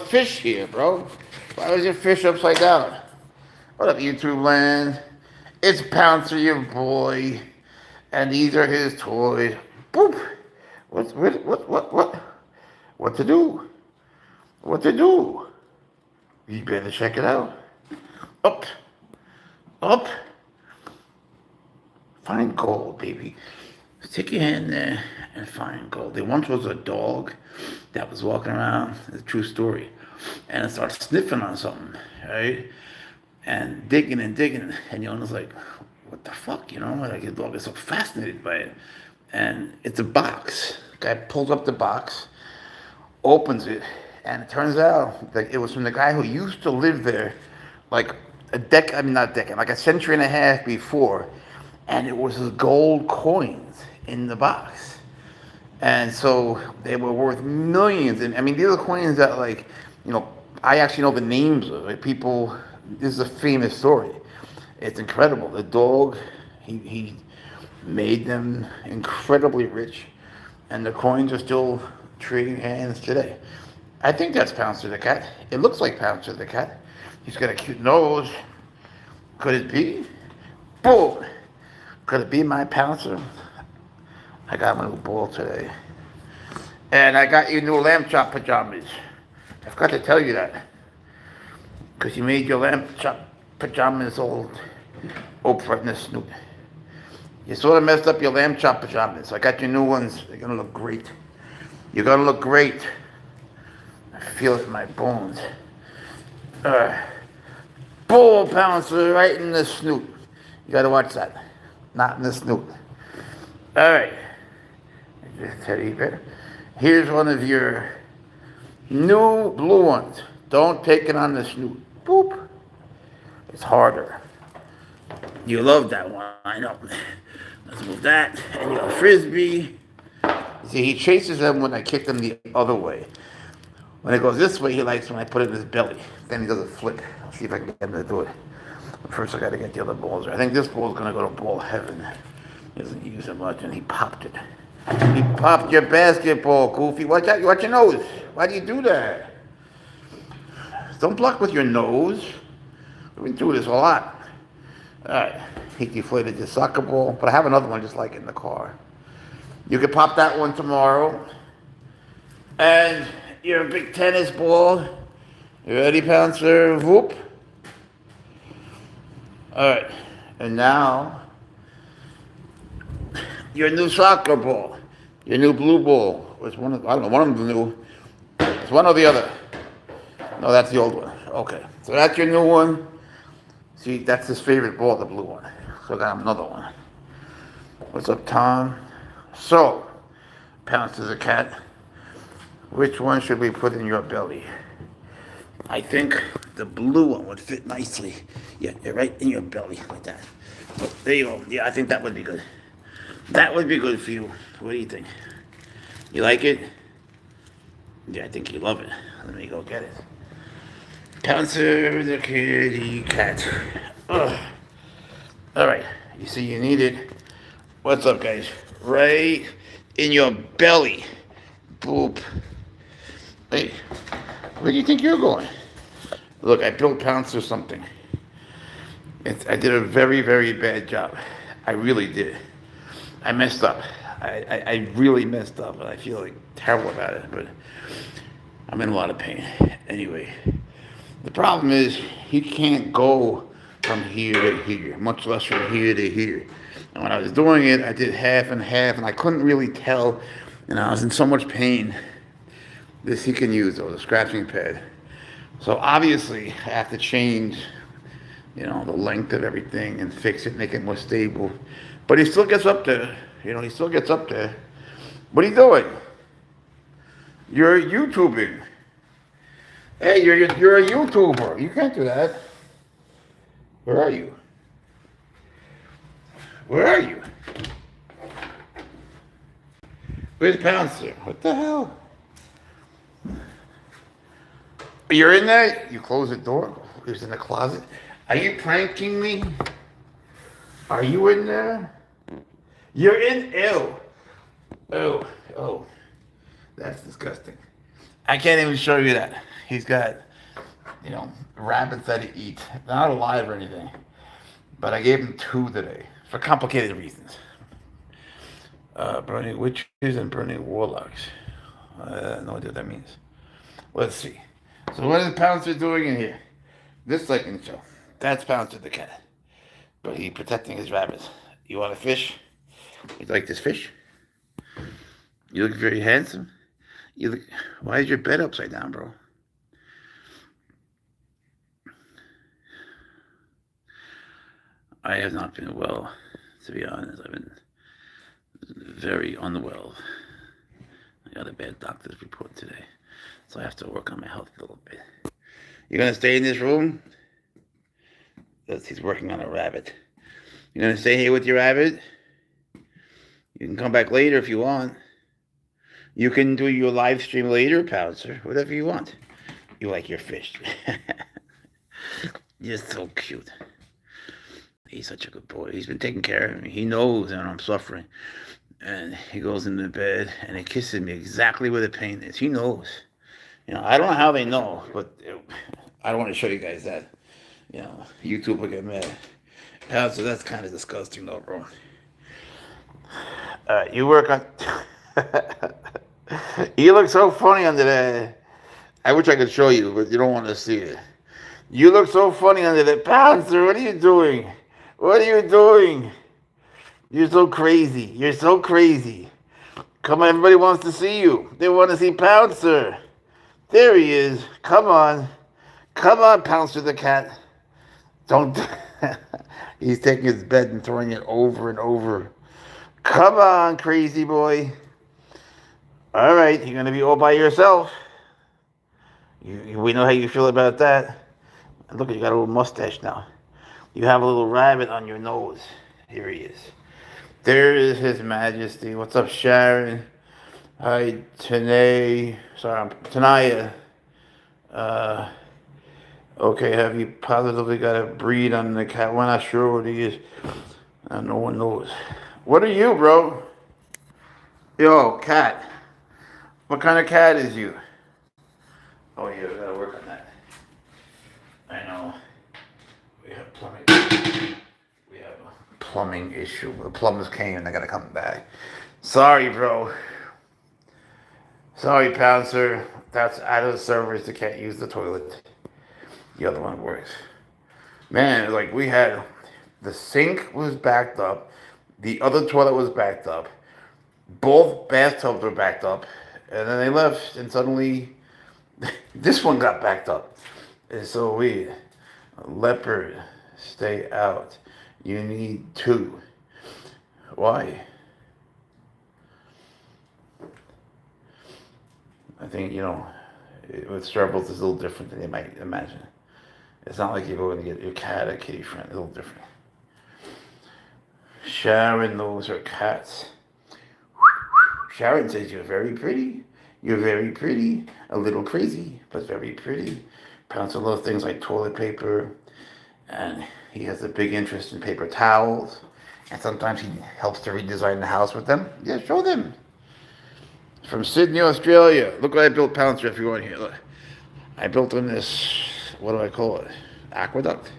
fish here, bro? Why was your fish upside down? What up, YouTube land? It's Pouncer, your boy, and these are his toys. Boop. What to do? What to do? You better check it out. Up, up. Find gold, baby. Stick your hand there and find gold. There once was a dog that was walking around, it's a true story, and it started sniffing on something, right? And digging, and the owner's like, what the fuck, Like, his dog is so fascinated by it. And it's a box. The guy pulls up the box, opens it, and it turns out that it was from the guy who used to live there, like like a century and a half before, and it was his gold coins in the box. And so they were worth millions. And I mean, these are coins that, like, I actually know the names of it. People, this is a famous story. It's incredible. The dog, he made them incredibly rich, and the coins are still trading hands today. I think that's Pouncer the cat. It looks like Pouncer the cat. He's got a cute nose. Could it be? Boom! Could it be my Pouncer? I got my new ball today. And I got you new lamb chop pajamas. I forgot to tell you that. Because you made your lamb chop pajamas all right in the snoot. You sort of messed up your lamb chop pajamas. I got your new ones. They're going to look great. You're going to look great. I feel it in my bones. Bull Pouncer right in the snoot. You got to watch that. Not in the snoot. All right. Teddy bear. Here's one of your new blue ones. Don't take it on the snoot. Boop. It's harder. You love that one, I know. Let's move that. And your frisbee. See, he chases them when I kick them the other way. When it goes this way, he likes when I put it in his belly. Then he does a flip. I'll see if I can get him to do it. But first, I got to get the other balls. I think this ball is going to go to ball heaven. He doesn't use it much, and he popped it. He popped your basketball, Goofy. Watch out! Watch your nose. Why do you do that? Don't block with your nose. We've been through this a lot. All right. He deflated your soccer ball, but I have another one just like it in the car. You can pop that one tomorrow. And your big tennis ball. You ready, Pouncer? Whoop. All right. And now, your new soccer ball. Your new blue ball. I don't know, one of them new. It's one or the other. No, that's the old one. Okay. So that's your new one. See, that's his favorite ball, the blue one. So I got him another one. What's up, Tom? So, Pouncer the cat. Which one should we put in your belly? I think the blue one would fit nicely. Yeah, right in your belly, like that. There you go. Yeah, I think that would be good. That would be good for you. What do you think? You like it? Yeah, I think you love it. Let me go get it. Pouncer the kitty cat. Ugh. All right. You see, you need it. What's up, guys? Right in your belly. Boop. Hey, where do you think you're going? Look, I built Pouncer something. I did a very, very bad job. I really did. I messed up. I really messed up, and I feel like terrible about it, but I'm in a lot of pain. Anyway, the problem is he can't go from here to here, much less from here to here. And when I was doing it, I did half and half, and I couldn't really tell, and I was in so much pain. This he can use, though, the scratching pad. So obviously, I have to change, the length of everything and fix it, make it more stable. But he still gets up there. He still gets up there. What are you doing? You're YouTubing. Hey, you're a YouTuber. You can't do that. Where are you? Where are you? Where's Pouncer? What the hell? You're in there? You close the door? He's in the closet? Are you pranking me? Are you in there? You're in? Ew. Oh. That's disgusting. I can't even show you that. He's got, rabbits that he eats. They're not alive or anything. But I gave him two today for complicated reasons. Burning witches and burning warlocks. No idea what that means. Let's see. So what is Pouncer doing in here? This I can show. That's Pouncer the cat. But he's protecting his rabbits. You want a fish? You like this fish? You look very handsome. You look. Why is your bed upside down, bro? I have not been well, to be honest. I've been very unwell. I got a bad doctor's report today, so I have to work on my health a little bit. You're gonna stay in this room? He's working on a rabbit. You're gonna stay here with your rabbit? You can come back later if you want. You can do your live stream later, Pouncer. Whatever you want. You like your fish. You're so cute. He's such a good boy. He's been taking care of me. He knows that I'm suffering. And he goes into bed and he kisses me exactly where the pain is. He knows. I don't know how they know, but I don't want to show you guys that. YouTube will get mad. So that's kind of disgusting, though, bro. You work on. You look so funny under that. I wish I could show you, but you don't want to see it. You look so funny under that. Pouncer, what are you doing? What are you doing? You're so crazy. You're so crazy. Come on, everybody wants to see you. They want to see Pouncer. There he is. Come on. Come on, Pouncer the cat. Don't. He's taking his bed and throwing it over and over. Come on, crazy boy. All right, you're going to be all by yourself. We know how you feel about that. Look, you got a little mustache now. You have a little rabbit on your nose. Here he is. There is His Majesty. What's up, Sharon? Hi, Tanaya. Okay, have you positively got a breed on the cat? We're not sure what he is. No one knows. What are you, bro? Yo, cat. What kind of cat is you? Oh, yeah, we gotta work on that. I know. We have a plumbing issue. The plumbers came and they gotta come back. Sorry, bro. Sorry, Pouncer. That's out of the servers. They can't use the toilet. The other one works. Man, we had the sink was backed up, the other toilet was backed up, both bathtubs were backed up, and then they left, and suddenly this one got backed up. It's so weird. Leopard, stay out. You need two. Why? I think, with Servals it's a little different than you might imagine. It's not like you're going to get your cat a kitty friend. It's a little different. Sharon knows her cats. Sharon says you're very pretty. You're very pretty. A little crazy, but very pretty. Pouncer loves things like toilet paper. And he has a big interest in paper towels. And sometimes he helps to redesign the house with them. Yeah, show them. From Sydney, Australia. Look what I built, Pouncer, if you want here. Look. I built him this, what do I call it? Aqueduct.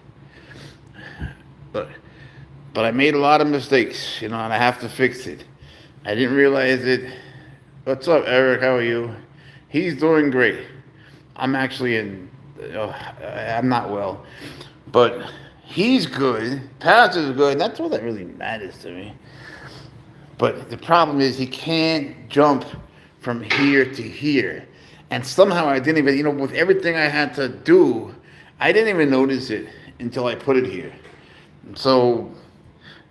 But I made a lot of mistakes, and I have to fix it. I didn't realize it. What's up, Eric? How are you? He's doing great. I'm actually I'm not well. But he's good. Pouncer's good. That's all that really matters to me. But the problem is he can't jump from here to here. And somehow I didn't even, with everything I had to do, I didn't even notice it until I put it here. So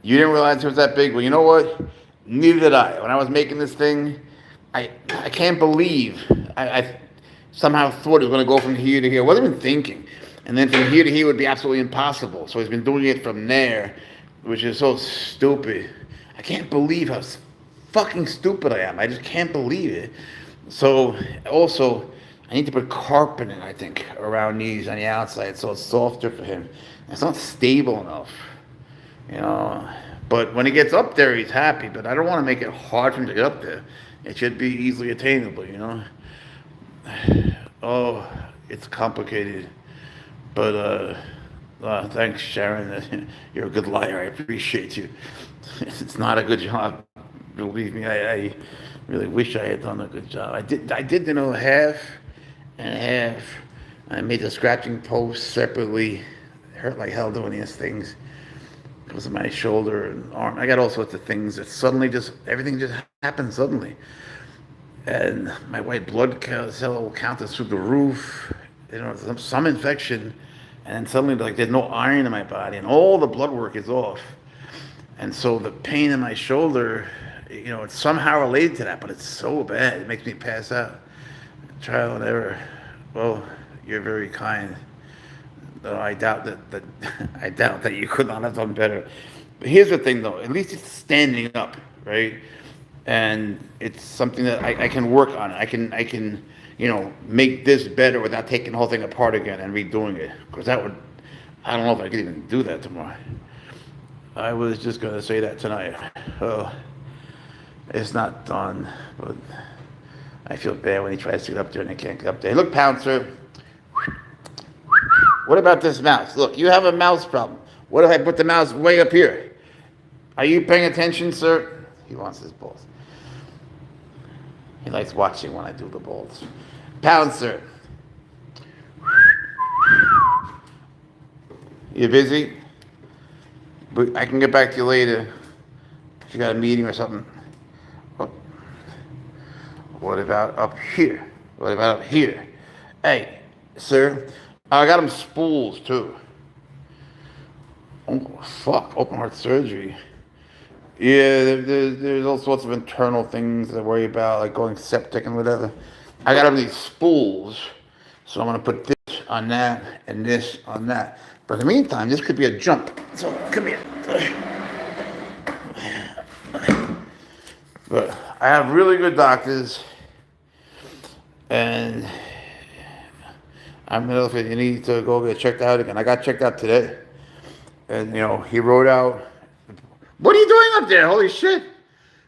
you didn't realize it was that big? Well, you know what? Neither did I. When I was making this thing, I can't believe I somehow thought it was going to go from here to here. I wasn't even thinking. And then from here to here would be absolutely impossible. So he's been doing it from there, which is so stupid. I can't believe how fucking stupid I am. I just can't believe it. So also, I need to put carpeting, I think, around these on the outside so it's softer for him. It's not stable enough, But when he gets up there, he's happy. But I don't want to make it hard for him to get up there. It should be easily attainable, Oh, it's complicated, but thanks, Sharon. You're a good liar. I appreciate you. It's not a good job. Believe me, I really wish I had done a good job. I did half and half. I made the scratching post separately. It hurt like hell doing these things because of my shoulder and arm. I got all sorts of things that suddenly just everything just happened suddenly, and my white blood cell count is through the roof. Some infection, and then suddenly like there's no iron in my body, and all the blood work is off, and so the pain in my shoulder, it's somehow related to that, but it's so bad it makes me pass out. Trial and error. Well, you're very kind. I doubt that I doubt that you could not have done better. But here's the thing, though. At least it's standing up, right? And it's something that I can work on. I can make this better without taking the whole thing apart again and redoing it. Because I don't know if I could even do that tomorrow. I was just gonna say that tonight. Oh, it's not done, but I feel bad when he tries to get up there and he can't get up there. Look, Pouncer. What about this mouse? Look, you have a mouse problem. What if I put the mouse way up here? Are you paying attention, sir? He wants his balls. He likes watching when I do the balls. Pouncer. You busy? But I can get back to you later if you got a meeting or something. What about up here? What about up here? Hey, sir, I got him spools too. Oh, fuck, open heart surgery. Yeah, there's all sorts of internal things to worry about, like going septic and whatever. I got him these spools, so I'm gonna put this on that and this on that. But in the meantime, this could be a jump. So come here. But I have really good doctors, and I'm gonna if you need to go get checked out again. I got checked out today, and he wrote out. What are you doing up there? Holy shit!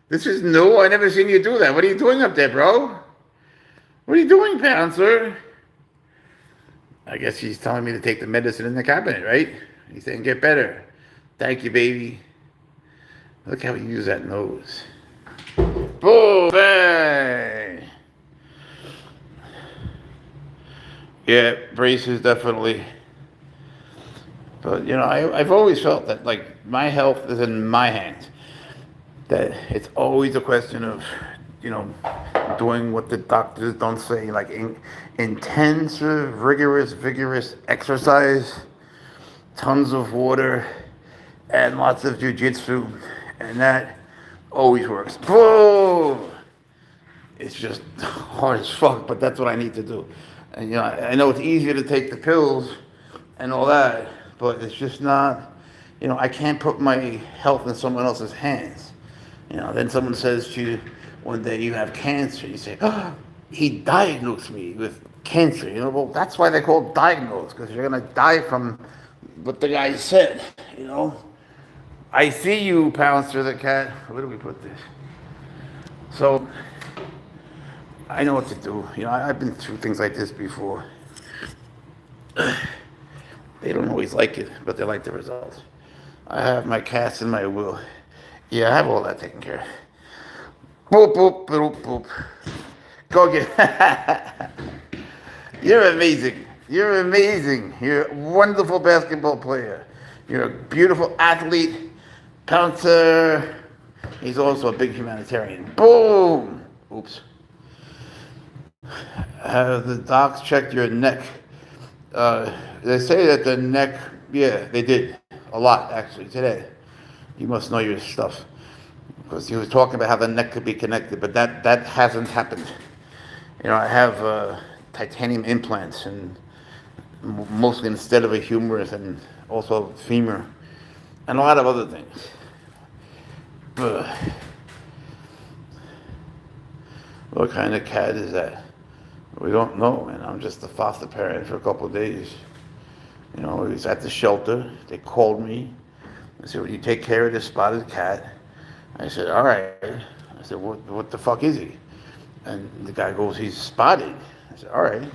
This is new. I never seen you do that. What are you doing up there, bro? What are you doing, Pouncer? I guess he's telling me to take the medicine in the cabinet, right? He's saying get better. Thank you, baby. Look how he used that nose. Boom! Bang! Yeah, braces definitely. But I've always felt that like my health is in my hands. That it's always a question of doing what the doctors don't say, like intensive, vigorous exercise, tons of water, and lots of jujitsu, and that always works. Boom! It's just hard as fuck, but that's what I need to do. And I know it's easier to take the pills and all that, but it's just not. I can't put my health in someone else's hands. Then someone says to you one day, you have cancer. You say, oh, he diagnosed me with cancer. Well, that's why they call it diagnosed, because you're going to die from what the guy said. I see you, Pouncer the cat. Where do we put this? So, I know what to do. I've been through things like this before. They don't always like it, but they like the results. I have my cast and my will. Yeah, I have all that taken care of. Boop, boop, boop, boop. Go get. You're amazing. You're amazing. You're a wonderful basketball player. You're a beautiful athlete. Pouncer. He's also a big humanitarian. Boom. Oops. Have the docs checked your neck? They say that the neck, yeah, they did. A lot, actually, today. You must know your stuff. Because he was talking about how the neck could be connected, but that hasn't happened. I have titanium implants, and mostly instead of a humerus, and also femur, and a lot of other things. Ugh. What kind of cat is that? We don't know, and I'm just a foster parent for a couple of days. He was at the shelter. They called me. They said, "Will you take care of this spotted cat?" I said, "All right." I said, "What the fuck is he?" And the guy goes, "He's spotted." I said, all right,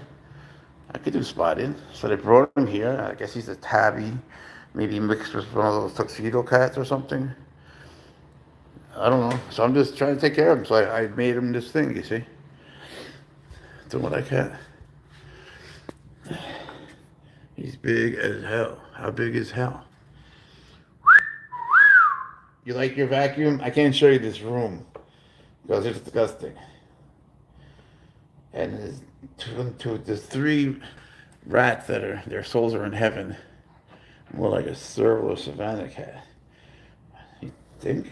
I could do spotted. So they brought him here. I guess he's a tabby, maybe mixed with one of those tuxedo cats or something. I don't know. So I'm just trying to take care of him. So I made him this thing, you see. Doing what I can. He's big as hell. How big is hell? You like your vacuum? I can't show you this room because it's disgusting. And there's three rats that their souls are in heaven. More like a serval or savannah cat. You think?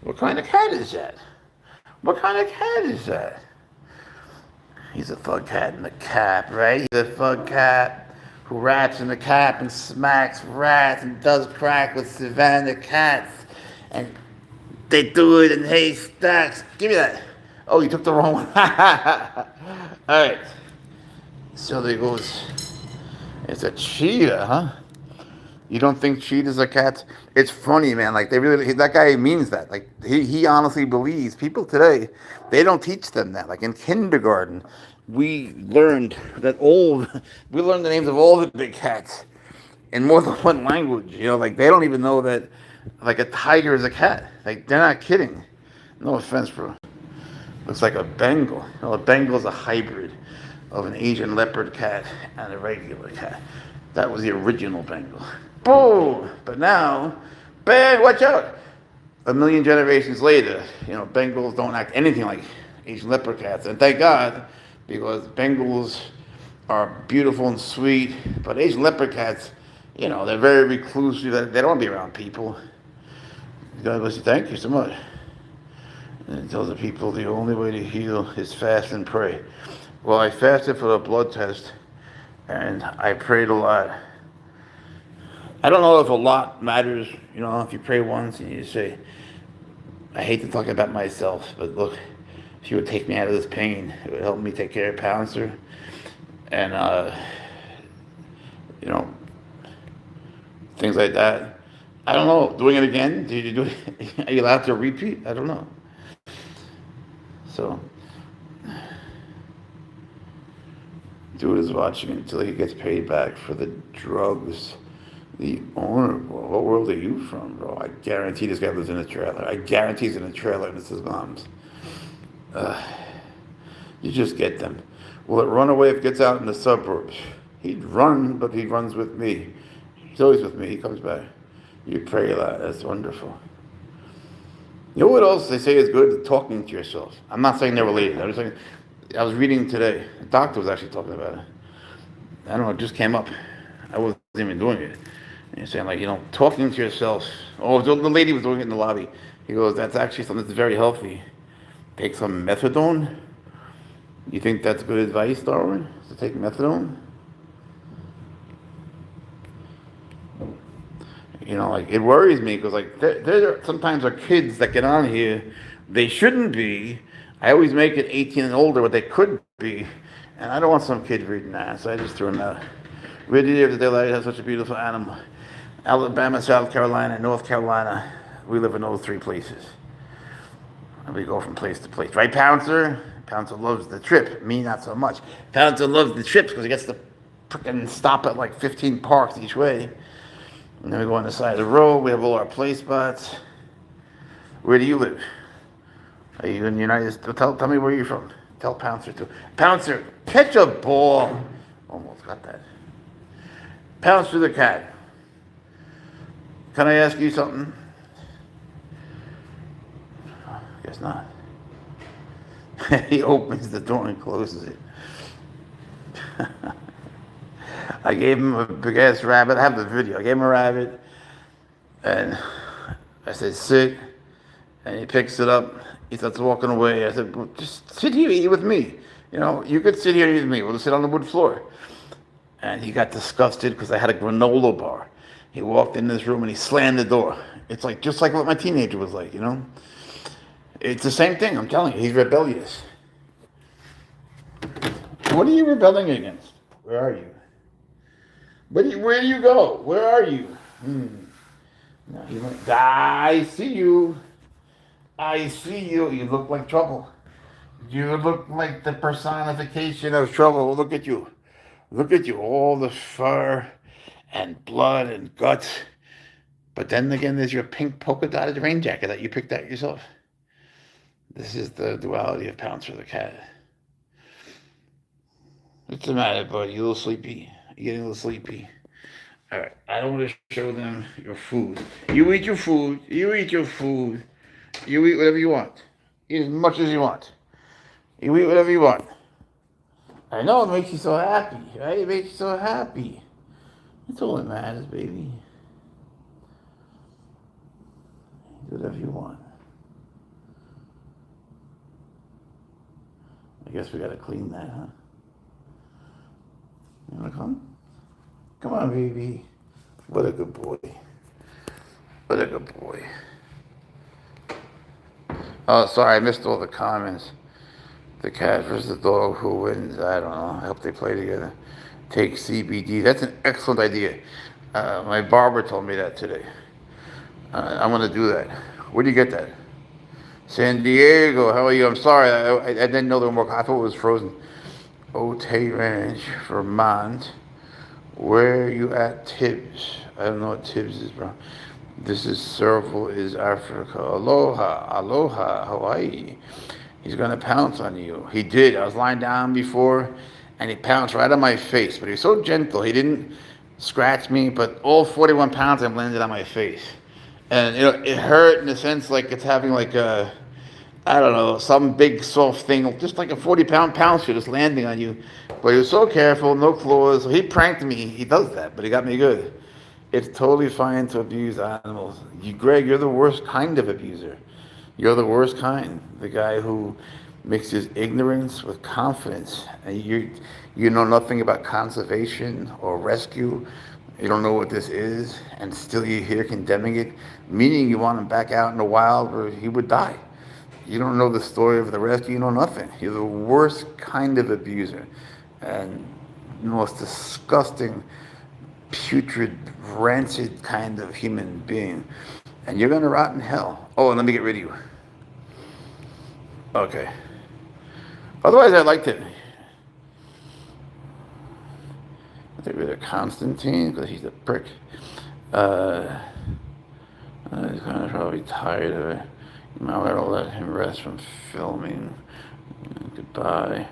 What kind of cat is that? What kind of cat is that? He's a thug cat in the cap, right? He's a thug cat who raps in the cap and smacks rats and does crack with savannah cats. And they do it in haystacks. Give me that. Oh, you took the wrong one. All right. So there goes. It's a cheetah, huh? You don't think cheetahs are cats? It's funny, man. Like they really, that guy means that. Like he honestly believes people today, they don't teach them that. Like in kindergarten, we learned we learned the names of all the big cats in more than one language. You know, like they don't even know that, like a tiger is a cat. Like they're not kidding. No offense, bro. Looks like a Bengal. No, a Bengal is a hybrid of an Asian leopard cat and a regular cat. That was the original Bengal. Boom! But now, bang, watch out! A million generations later, Bengals don't act anything like Asian leopard cats. And thank God, because Bengals are beautiful and sweet, but Asian leopard cats, they're very reclusive. They don't want to be around people. God bless you. Thank you so much. And it tells the people the only way to heal is fast and pray. Well, I fasted for the blood test, and I prayed a lot. I don't know if a lot matters, if you pray once and you say, I hate to talk about myself, but look, if you would take me out of this pain, it would help me take care of Pouncer. And, things like that. I don't know. Doing it again? Did you do it? Are you allowed to repeat? I don't know. So, dude is watching until he gets paid back for the drugs. The owner, bro. What world are you from, bro? I guarantee this guy lives in a trailer. I guarantee he's in a trailer and it's his mom's. You just get them. Will it run away if it gets out in the suburbs? He'd run, but he runs with me. He's always with me. He comes back. You pray a lot. That's wonderful. You know what else they say is good? Talking to yourself. I'm not saying they're related. I'm just saying, I was reading today. The doctor was actually talking about it. I don't know, it just came up. I wasn't even doing it. And you're saying, like, talking to yourself. Oh, the lady was doing it in the lobby. He goes, that's actually something that's very healthy. Take some methadone. You think that's good advice, Darwin? To take methadone? It worries me because, there sometimes are kids that get on here. They shouldn't be. I always make it 18 and older what they could be. And I don't want some kid reading that, so I just threw them out. Where do you live? They like have such a beautiful animal. Alabama, South Carolina, North Carolina. We live in those three places. And we go from place to place. Right, Pouncer? Pouncer loves the trip. Me, not so much. Pouncer loves the trips because he gets to frickin' stop at like 15 parks each way. And then we go on the side of the road. We have all our play spots. Where do you live? Are you in the United States? Tell me where you're from. Tell Pouncer to. Pouncer, catch a ball. Almost got that. Pouncer the cat. Can I ask you something? Guess not. He opens the door and closes it. I gave him a big ass rabbit. I have the video. I gave him a rabbit, and I said, sit. And he picks it up. He starts walking away. I said, well, just sit here, eat with me. You could sit here and eat with me. We'll just sit on the wood floor. And he got disgusted because I had a granola bar. He walked in this room and he slammed the door. It's just like what my teenager was like, It's the same thing, I'm telling you. He's rebellious. What are you rebelling against? Where are you? Where do you go? Where are you? No, you don't. I see you. I see you. You look like trouble. You look like the personification of trouble. Look at you. Look at you. All the fur and blood and guts. But then again, there's your pink polka dotted rain jacket that you picked out yourself. This is the duality of Pouncer the cat. What's the matter, bud? You a little sleepy? You getting a little sleepy? All right. I don't want to show them your food. You eat your food. You eat your food. You eat whatever you want. Eat as much as you want. You eat whatever you want. I know it makes you so happy, right? It makes you so happy. That's all that matters, baby. Do whatever you want. I guess we gotta clean that, huh? You wanna come? Come on, baby. What a good boy. What a good boy. Oh, sorry, I missed all the comments. The cat versus the dog, who wins? I don't know. I hope they play together. Take CBD. That's an excellent idea. My barber told me that today. I'm going to do that. Where do you get that? San Diego, how are you? I'm sorry. I didn't know there were more. I thought it was frozen. Otay Ranch, Vermont. Where are you at, Tibbs? I don't know what Tibbs is, bro. This is Serval is Africa. Aloha, aloha, Hawaii. He's going to pounce on you. He did. I was lying down before, and he pounced right on my face. But he was so gentle. He didn't scratch me, but all 41 pounds of him landed on my face. And it hurt in a sense like it's having like a, I don't know, some big soft thing, just like a 40-pound pouncer just landing on you. But he was so careful, no claws. So he pranked me. He does that, but he got me good. It's totally fine to abuse animals. Greg, you're the worst kind of abuser. You're the worst kind. The guy who mixes ignorance with confidence. And you know nothing about conservation or rescue. You don't know what this is, and still you're here condemning it, meaning you want him back out in the wild where he would die. You don't know the story of the rescue. You know nothing. You're the worst kind of abuser, and the most disgusting, putrid, rancid kind of human being. And you're gonna rot in hell. Oh, and let me get rid of you. Okay. Otherwise, I liked it. I get rid of Constantine because he's a prick. He's kind of probably tired of it. You might want to let him rest from filming. Goodbye.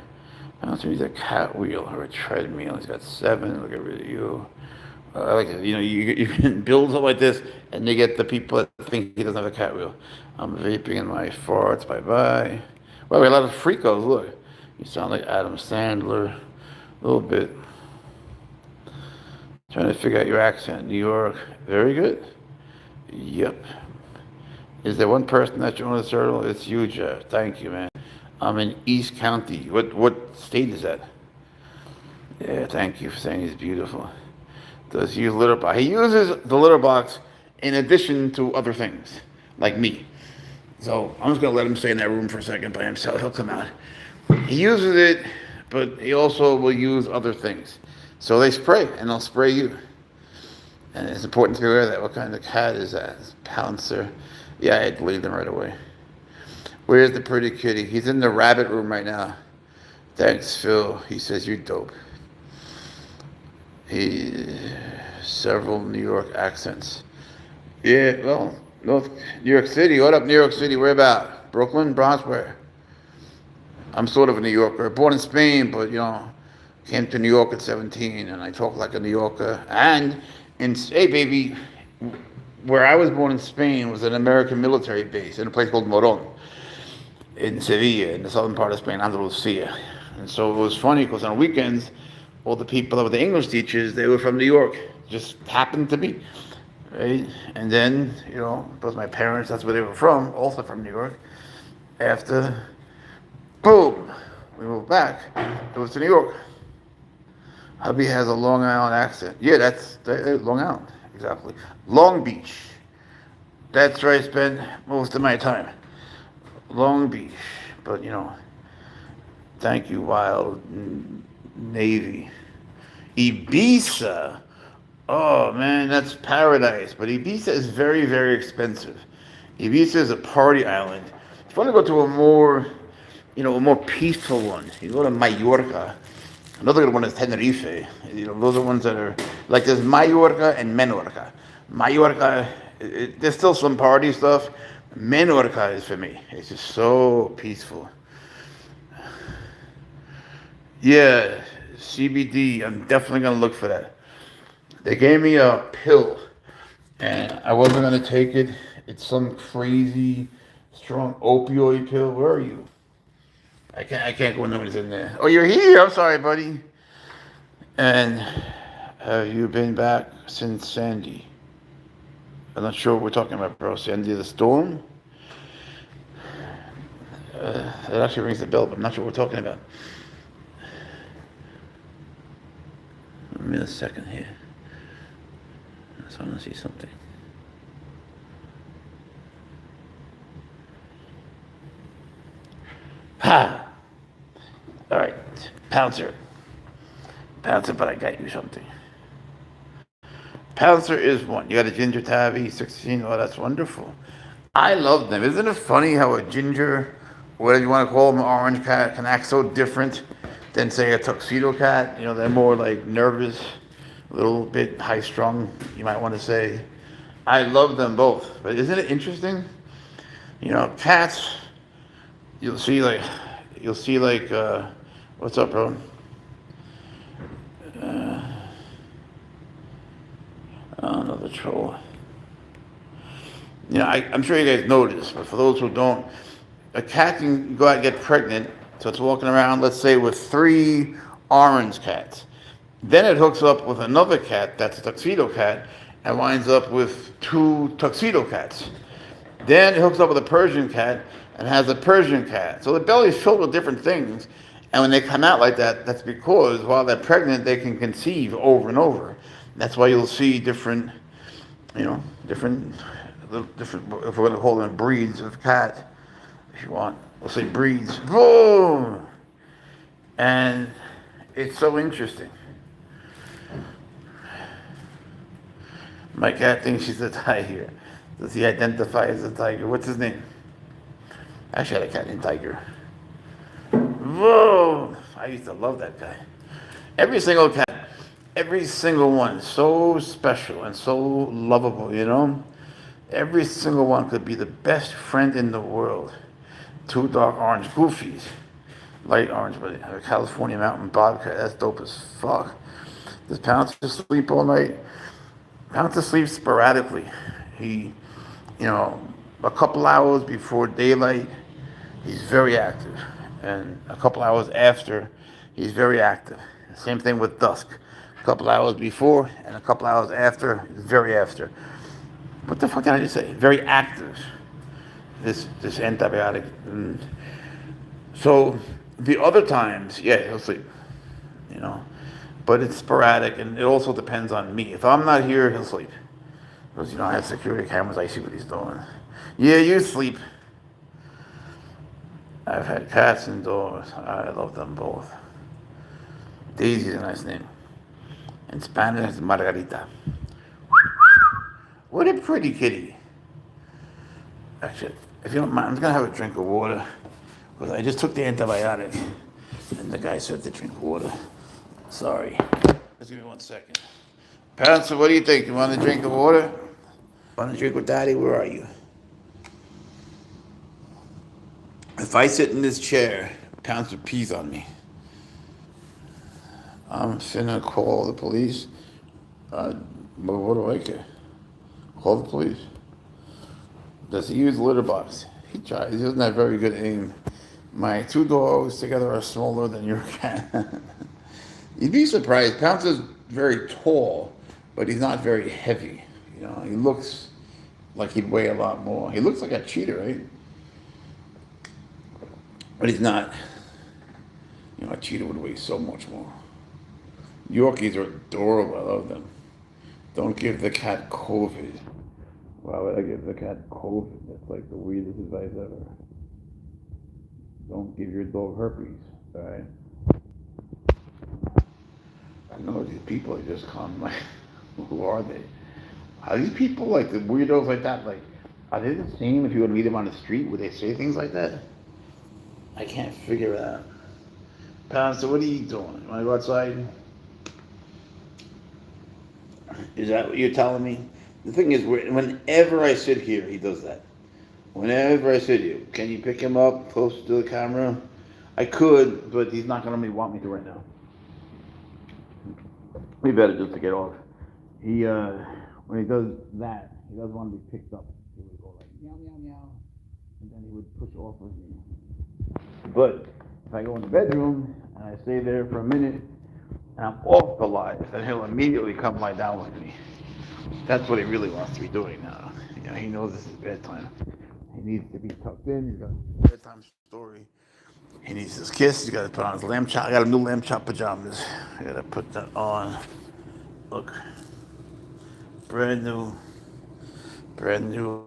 I don't think he's a cat wheel or a treadmill. He's got 7. Look, get rid of you. I like it. You can build up like this, and you get the people that think he doesn't have a cat wheel. I'm vaping in my farts. Bye bye. Well, we have a lot of freakos. Look, you sound like Adam Sandler, a little bit. Trying to figure out your accent. New York, very good. Yep. Is there one person that you want to serve? It's you, Jeff. Thank you, man. I'm in East County. What state is that? Yeah, thank you for saying he's beautiful. Does he use litter box? He uses the litter box in addition to other things, like me. So I'm just gonna let him stay in that room for a second by himself. He'll come out. He uses it, but he also will use other things. So they spray, and they'll spray you. And it's important to be aware of that. What kind of cat is that? It's Pouncer. Yeah, I deleted him right away. Where's the pretty kitty? He's in the rabbit room right now. Thanks, Phil. He says you're dope. Several New York accents. Yeah, well, New York City. What up, New York City? Where about? Brooklyn, Bronx, where? I'm sort of a New Yorker. Born in Spain, but came to New York at 17, and I talk like a New Yorker. And hey, baby, where I was born in Spain was an American military base in a place called Moron, in Sevilla, in the southern part of Spain, Andalusia. And so it was funny because on weekends, all the people that were the English teachers, they were from New York. Just happened to be, right? And then, because my parents, that's where they were from, also from New York. After, boom, we moved back. It was to New York. Hubby has a Long Island accent. Yeah, that's Long Island, exactly. Long Beach. That's where I spend most of my time. Long Beach. But, thank you, Wild Navy. Ibiza. Oh, man, that's paradise. But Ibiza is very, very expensive. Ibiza is a party island. If you want to go to a more a more peaceful one. You go to Mallorca. Another good one is Tenerife. Those are ones that are like there's Mallorca and Menorca. Mallorca, there's still some party stuff. Menorca is for me. It's just so peaceful. Yeah, CBD. I'm definitely gonna look for that. They gave me a pill, and I wasn't gonna take it. It's some crazy strong opioid pill. Where are you? I can't go when nobody's in there. Oh, you're here. I'm sorry, buddy. And have you been back since Sandy? I'm not sure what we're talking about, bro. Sandy the storm. It actually rings the bell, but I'm not sure what we're talking about. Give me a second here. I just want to see something. Ha! All right, Pouncer. Pouncer, but I got you something. Pouncer is one. You got a ginger tabby, 16. Oh, that's wonderful. I love them. Isn't it funny how a ginger, whatever you want to call them, an orange cat, can act so different than, say, a tuxedo cat? They're more like nervous, a little bit high strung, you might want to say. I love them both. But isn't it interesting? Cats, you'll see like, what's up, bro? Another troll. I'm sure you guys know this, but for those who don't, a cat can go out and get pregnant, so it's walking around, let's say, with 3 orange cats. Then it hooks up with another cat, that's a tuxedo cat, and winds up with 2 tuxedo cats. Then it hooks up with a Persian cat and has a Persian cat. So the belly is filled with different things. And when they come out like that, that's because while they're pregnant, they can conceive over and over. That's why you'll see different, different, if we're going to call them breeds of cat, if you want, we'll say breeds. Boom! And it's so interesting. My cat thinks she's a tiger. Does he identify as a tiger? What's his name? Actually, I had a cat named Tiger. Whoa! I used to love that guy. Every single cat, every single one, so special and so lovable, Every single one could be the best friend in the world. 2 dark orange goofies. Light orange, but a California mountain bobcat, that's dope as fuck. Does Pouncer sleep all night? Pouncer sleeps sporadically. He, a couple hours before daylight, he's very active. And a couple hours after, he's very active. Same thing with dusk. A couple hours before and a couple hours after, he's very after. What the fuck did I just say? Very active. This antibiotic. So the other times, yeah, he'll sleep. But it's sporadic, and it also depends on me. If I'm not here, he'll sleep. Because, I have security cameras, I see what he's doing. Yeah, you sleep. I've had cats and dogs. I love them both. Daisy's a nice name. In Spanish, it's Margarita. What a pretty kitty. Actually, if you don't mind, I'm just going to have a drink of water. Because I just took the antibiotic. And the guy said to drink water. Sorry. Just give me 1 second. Pouncer, what do you think? You want a drink of water? Want to drink with Daddy? Where are you? If I sit in this chair, Pouncer pees on me. I'm finna call the police. But what do I care? Call the police. Does he use litter box? He tries. He doesn't have very good aim. My 2 dogs together are smaller than your cat. You'd be surprised. Pouncer's very tall, but he's not very heavy. He looks like he'd weigh a lot more. He looks like a cheetah, right? But he's not. A cheetah would weigh so much more. Yorkies are adorable. I love them. Don't give the cat COVID. Why would I give the cat COVID? That's like the weirdest advice ever. Don't give your dog herpes, all right? I know these people are just come like, who are they? Are these people like the weirdos like that? Like, are they the same if you would meet them on the street? Would they say things like that? I can't figure it out. Pouncer, what are you doing? You want to go outside? Is that what you're telling me? The thing is, whenever I sit here, he does that. Whenever I sit here, can you pick him up close to the camera? I could, but he's not going to want me to right now. We better just to get off. He, when he does that, he doesn't want to be picked up. He would go like, meow, meow, meow. And then he would push off of me. But if I go in the bedroom and I stay there for a minute and I'm off the live, then he'll immediately come lie down with me. That's what he really wants to be doing now. You know, he knows this is bedtime. He needs to be tucked in. He's got a bedtime story. He needs his kiss. He's got to put on his lamb chop. I got a new lamb chop pajamas. I got to put that on. Look, brand new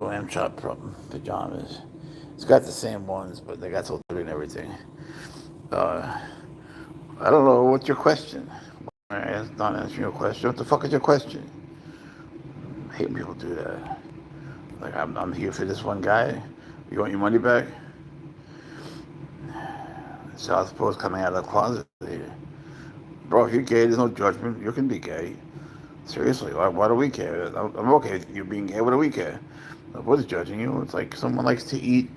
lamb chop pajamas. It's got the same ones, but they got so dirty and everything. I don't know. What's your question? I'm not answering your question. What the fuck is your question? I hate when people do that. Like, I'm here for this one guy. You want your money back? South Pole's coming out of the closet here. Bro, if you're gay, there's no judgment. You can be gay. Seriously, why do we care? I'm okay with you being gay. What do we care? Nobody's judging you. It's like someone likes to eat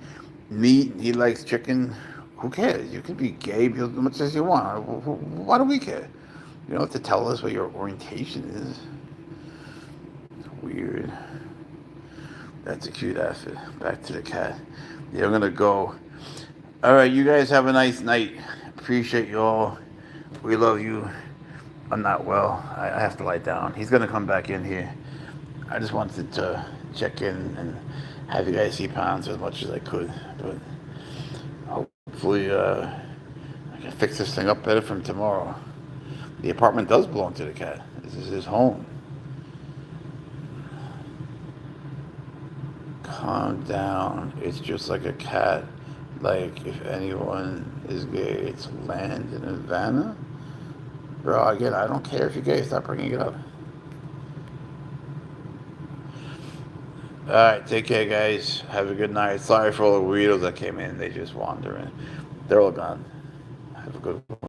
meat. He likes chicken. Who cares? You can be gay as much as you want. Why do we care? You don't have to tell us what your orientation is. It's weird. That's a cute outfit. Back to the cat. Yeah, I'm gonna go. All right, you guys have a nice night. Appreciate you all. We love you. I'm not well. I have to lie down. He's gonna come back in here. I just wanted to check in and have you guys see Pouncer as much as I could. But hopefully, I can fix this thing up better from tomorrow. The apartment does belong to the cat. This is his home. Calm down. It's just like a cat. Like, if anyone is gay, it's land in Havana. Bro, again, I don't care if you're gay. Stop bringing it up. All right, take care, guys. Have a good night. Sorry for all the weirdos that came in. They just wander in. They're all gone. Have a good one.